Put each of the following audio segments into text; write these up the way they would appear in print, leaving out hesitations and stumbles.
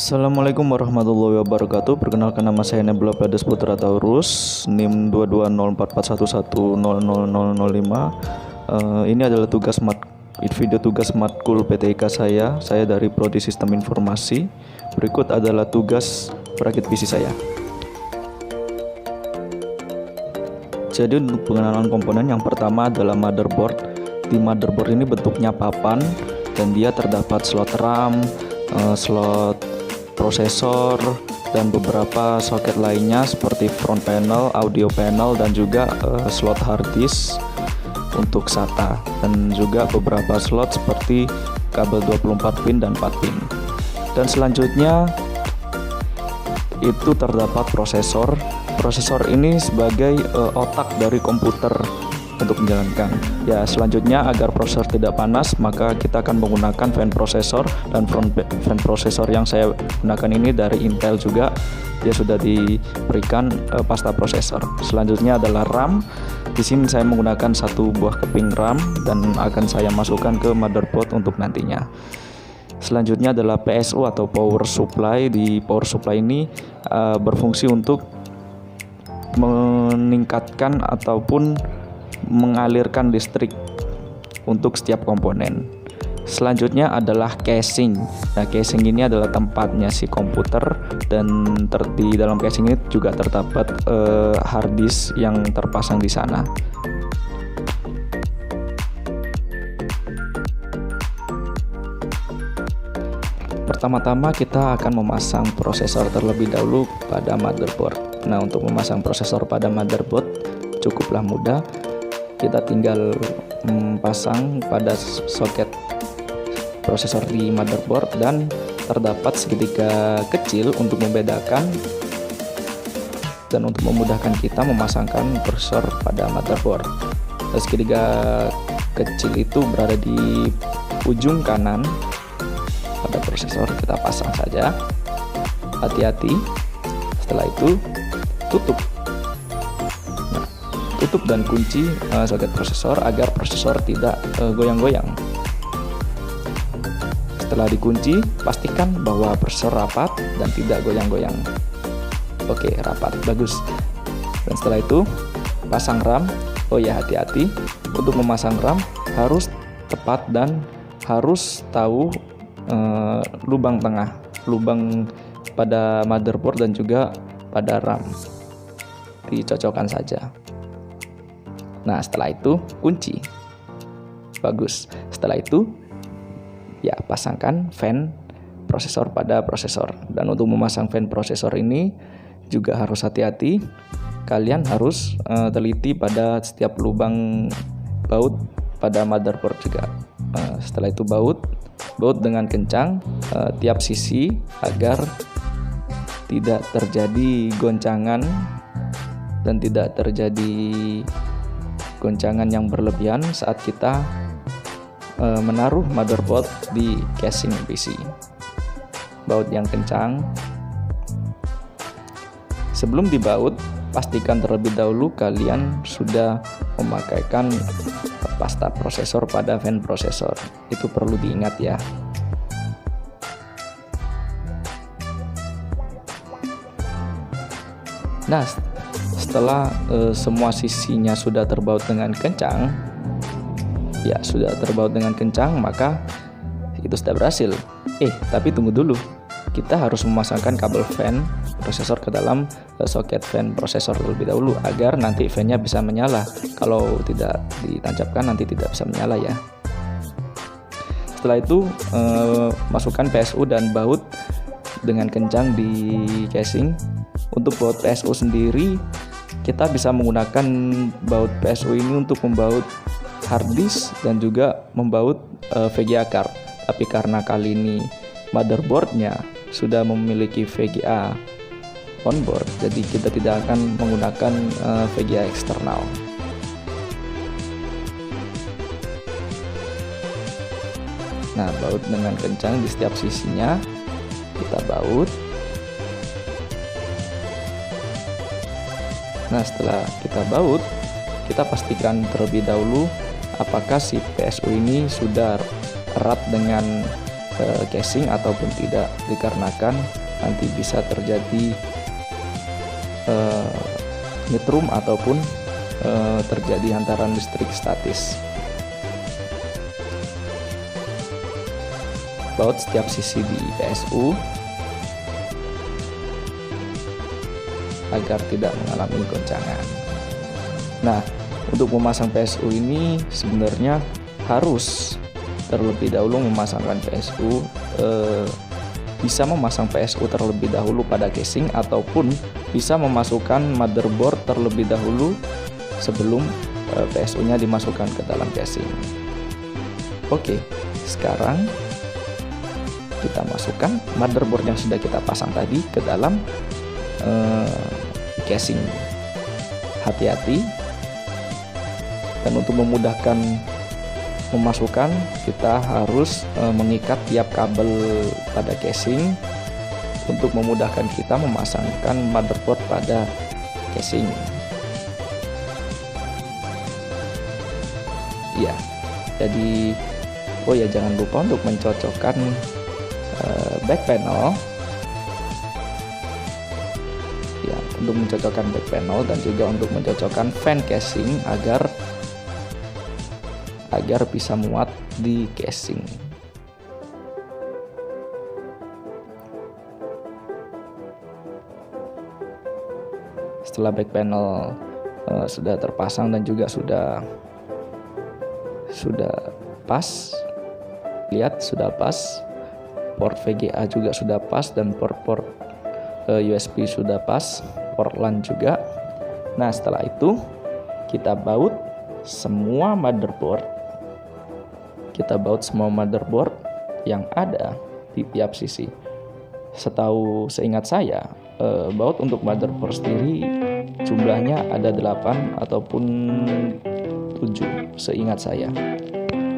Assalamualaikum warahmatullahi wabarakatuh. Perkenalkan, nama saya Nebula Pades Putra Taurus, NIM 220441100005. Ini adalah video tugas matkul PTIK saya dari Prodi Sistem Informasi. Berikut adalah tugas perakit PC saya. Jadi untuk pengenalan komponen, yang pertama adalah motherboard. Di motherboard ini bentuknya papan dan dia terdapat slot RAM, slot prosesor, dan beberapa soket lainnya seperti front panel, audio panel, dan juga slot hard disk untuk SATA, dan juga beberapa slot seperti kabel 24 pin dan 4 pin. Dan selanjutnya itu terdapat prosesor. Prosesor ini sebagai otak dari komputer untuk menjalankan. Ya, selanjutnya agar prosesor tidak panas, maka kita akan menggunakan fan prosesor, dan fan prosesor yang saya gunakan ini dari Intel juga. Dia sudah diberikan pasta prosesor. Selanjutnya adalah RAM. Di sini saya menggunakan satu buah keping RAM dan akan saya masukkan ke motherboard untuk nantinya. Selanjutnya adalah PSU atau power supply. Di power supply ini berfungsi untuk meningkatkan ataupun mengalirkan listrik untuk setiap komponen. Selanjutnya adalah casing. Nah, casing ini adalah tempatnya si komputer, dan di dalam casing ini juga terdapat hard disk yang terpasang di sana. Pertama-tama kita akan memasang prosesor terlebih dahulu pada motherboard. Nah, untuk memasang prosesor pada motherboard cukuplah mudah. Kita tinggal pasang pada soket prosesor di motherboard, dan terdapat segitiga kecil untuk membedakan dan untuk memudahkan kita memasangkan prosesor pada motherboard. Dan segitiga kecil itu berada di ujung kanan pada prosesor. Kita pasang saja, hati-hati. Setelah itu tutup dan kunci soket prosesor agar prosesor tidak goyang-goyang. Setelah dikunci, pastikan bahwa prosesor rapat dan tidak goyang-goyang. Oke, rapat, bagus. Dan setelah itu pasang RAM. Oh ya, hati-hati, untuk memasang RAM harus tepat dan harus tahu lubang tengah, lubang pada motherboard dan juga pada RAM. Dicocokkan saja. Nah, setelah itu kunci. Bagus. Setelah itu ya, pasangkan fan prosesor pada prosesor. Dan untuk memasang fan prosesor ini juga harus hati-hati. Kalian harus teliti pada setiap lubang baut pada motherboard juga. Setelah itu baut dengan kencang tiap sisi agar tidak terjadi goncangan dan tidak terjadi goncangan yang berlebihan saat kita menaruh motherboard di casing PC. Baut yang kencang. Sebelum dibaut, pastikan terlebih dahulu kalian sudah memakaikan pasta prosesor pada fan prosesor. Itu perlu diingat ya. Nah, setelah semua sisinya sudah terbaut dengan kencang, maka itu sudah berhasil. Tapi tunggu dulu, kita harus memasangkan kabel fan prosesor ke dalam soket fan prosesor terlebih dahulu agar nanti fan-nya bisa menyala. Kalau tidak ditancapkan nanti tidak bisa menyala ya. Setelah itu masukkan PSU dan baut dengan kencang di casing. Untuk baut PSU sendiri, kita bisa menggunakan baut PSU ini untuk membaut hard disk dan juga membaut VGA card. Tapi karena kali ini motherboardnya sudah memiliki VGA onboard, jadi kita tidak akan menggunakan VGA eksternal. Nah, baut dengan kencang di setiap sisinya. Kita baut. Nah, setelah kita baut, kita pastikan terlebih dahulu apakah si PSU ini sudah erat dengan casing ataupun tidak, dikarenakan nanti bisa terjadi nyetrum ataupun terjadi hantaran listrik statis. Baut setiap sisi di PSU agar tidak mengalami goncangan. Nah, untuk memasang PSU ini sebenarnya harus terlebih dahulu memasangkan PSU, bisa memasang PSU terlebih dahulu pada casing ataupun bisa memasukkan motherboard terlebih dahulu sebelum PSU-nya dimasukkan ke dalam casing. Oke, sekarang kita masukkan motherboard yang sudah kita pasang tadi ke dalam casing. Hati-hati, dan untuk memudahkan memasukkan, kita harus mengikat tiap kabel pada casing untuk memudahkan kita memasangkan motherboard pada casing. Ya, jadi jangan lupa untuk mencocokkan back panel. Ya, untuk mencocokkan back panel dan juga untuk mencocokkan fan casing agar bisa muat di casing. Setelah back panel sudah terpasang dan juga sudah pas, lihat sudah pas, port VGA juga sudah pas, dan port USB sudah pas, port LAN juga. Nah, setelah itu kita baut semua motherboard. Yang ada di tiap sisi. Seingat saya, baut untuk motherboard sendiri jumlahnya ada 8 ataupun 7 seingat saya.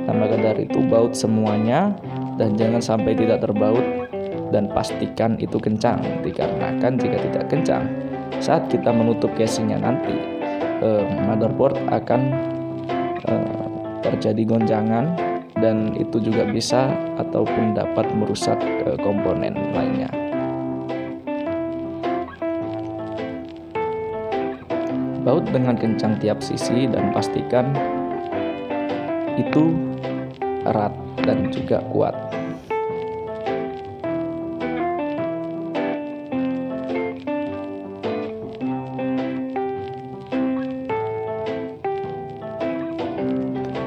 Nah, maka dari itu baut semuanya dan jangan sampai tidak terbaut, dan pastikan itu kencang, dikarenakan jika tidak kencang saat kita menutup casingnya nanti, motherboard akan terjadi goncangan, dan itu juga bisa ataupun dapat merusak komponen lainnya. Baut dengan kencang tiap sisi dan pastikan itu erat dan juga kuat.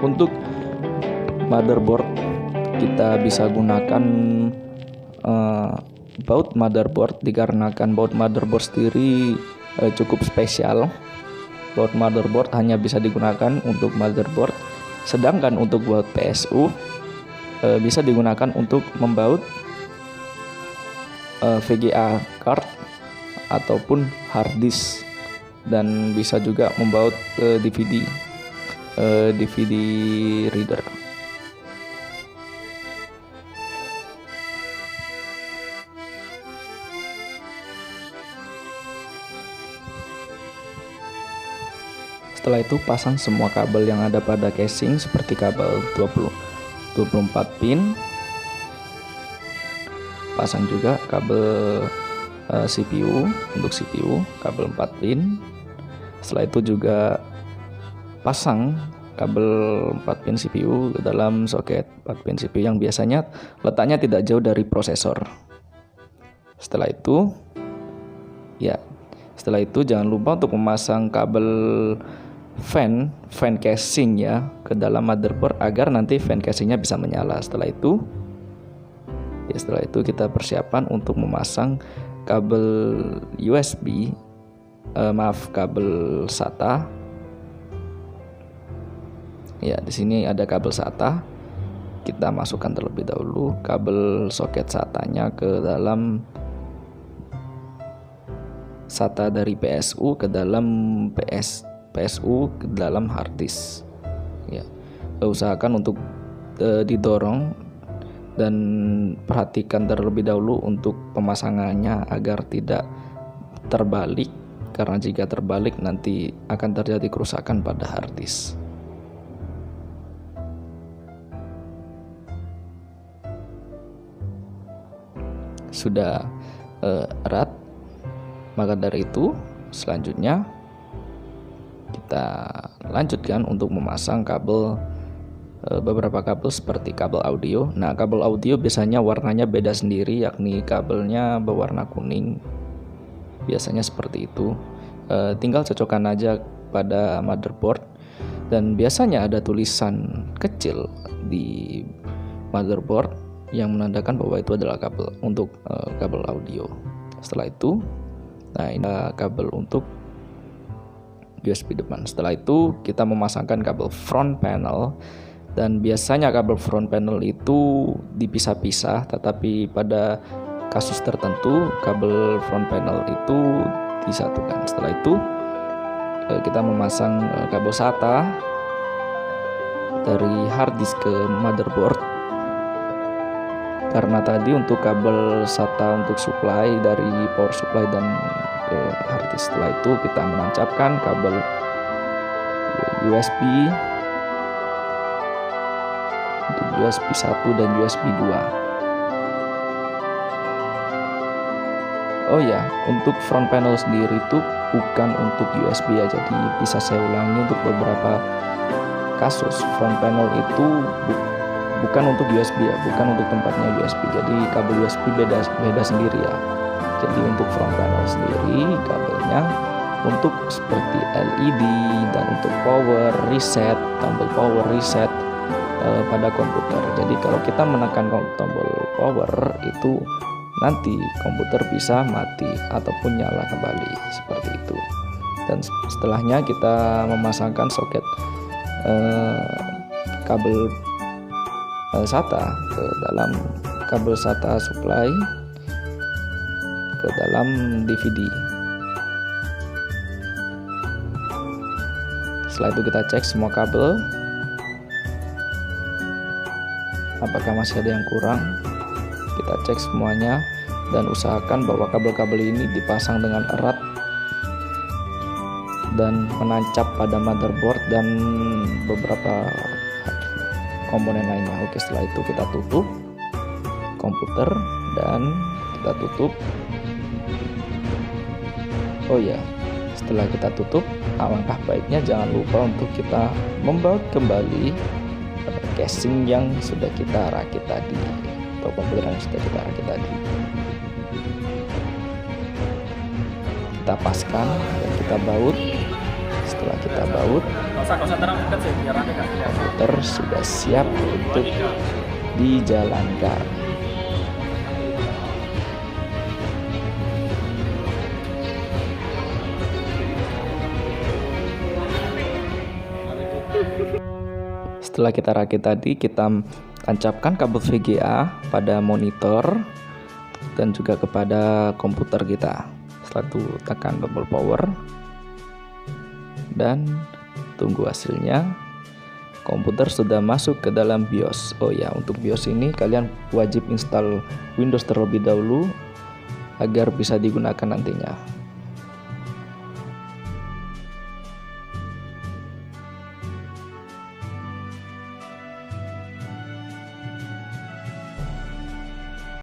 Untuk motherboard kita bisa gunakan baut motherboard, dikarenakan baut motherboard sendiri cukup spesial. Baut motherboard hanya bisa digunakan untuk motherboard, sedangkan untuk baut PSU bisa digunakan untuk membaut VGA card ataupun hard disk, dan bisa juga membaut DVD reader. Setelah itu pasang semua kabel yang ada pada casing seperti kabel 24 pin. Pasang juga kabel CPU untuk CPU kabel 4 pin. Setelah itu juga pasang kabel 4 pin CPU ke dalam soket 4 pin CPU yang biasanya letaknya tidak jauh dari prosesor. Setelah itu jangan lupa untuk memasang kabel fan casing ya ke dalam motherboard agar nanti fan casingnya bisa menyala. Setelah itu kita persiapan untuk memasang kabel USB, kabel SATA. Ya, di sini ada kabel SATA. Kita masukkan terlebih dahulu kabel soket SATA-nya ke dalam SATA dari PSU ke dalam PSU ke dalam hard disk. Ya, usahakan untuk didorong dan perhatikan terlebih dahulu untuk pemasangannya agar tidak terbalik, karena jika terbalik nanti akan terjadi kerusakan pada hard disk. Sudah erat. Maka dari itu selanjutnya kita lanjutkan untuk memasang kabel, beberapa kabel seperti kabel audio. Nah, kabel audio biasanya warnanya beda sendiri, yakni kabelnya berwarna kuning, biasanya seperti itu. Tinggal cocokkan aja pada motherboard, dan biasanya ada tulisan kecil di motherboard yang menandakan bahwa itu adalah kabel untuk kabel audio. Setelah itu, nah ini kabel untuk USB depan. Setelah itu kita memasangkan kabel front panel, dan biasanya kabel front panel itu dipisah-pisah, tetapi pada kasus tertentu kabel front panel itu disatukan. Setelah itu kita memasang kabel SATA dari hard disk ke motherboard, karena tadi untuk kabel SATA untuk supply dari power supply dan ke hard disk. Setelah itu kita menancapkan kabel USB untuk USB 1 dan USB 2. Oh ya, untuk front panel sendiri itu bukan untuk USB ya, jadi bisa saya ulangi untuk beberapa kasus. Front panel itu bukan untuk USB ya, bukan untuk tempatnya USB. Jadi kabel USB beda sendiri ya. Jadi untuk front panel sendiri kabelnya untuk seperti LED dan untuk power reset, tombol power reset pada komputer. Jadi kalau kita menekan tombol power itu nanti komputer bisa mati ataupun nyala kembali seperti itu. Dan setelahnya kita memasangkan soket kabel SATA ke dalam kabel SATA supply ke dalam DVD. Setelah itu kita cek semua kabel, apakah masih ada yang kurang. Kita cek semuanya dan usahakan bahwa kabel-kabel ini dipasang dengan erat dan menancap pada motherboard dan beberapa komponen lainnya. Oke, setelah itu kita tutup komputer dan kita tutup. Oh ya, setelah kita tutup, alangkah baiknya jangan lupa untuk kita membaut kembali casing yang sudah kita rakit tadi, atau komputer yang sudah kita rakit tadi. Kita paskan dan kita baut. Setelah kita baut, komputer sudah siap untuk dijalankan. Setelah kita rakit tadi, kita tancapkan kabel VGA pada monitor dan juga kepada komputer kita. Setelah itu tekan tombol power dan tunggu hasilnya. Komputer sudah masuk ke dalam BIOS. Oh ya, untuk BIOS ini kalian wajib install Windows terlebih dahulu agar bisa digunakan nantinya.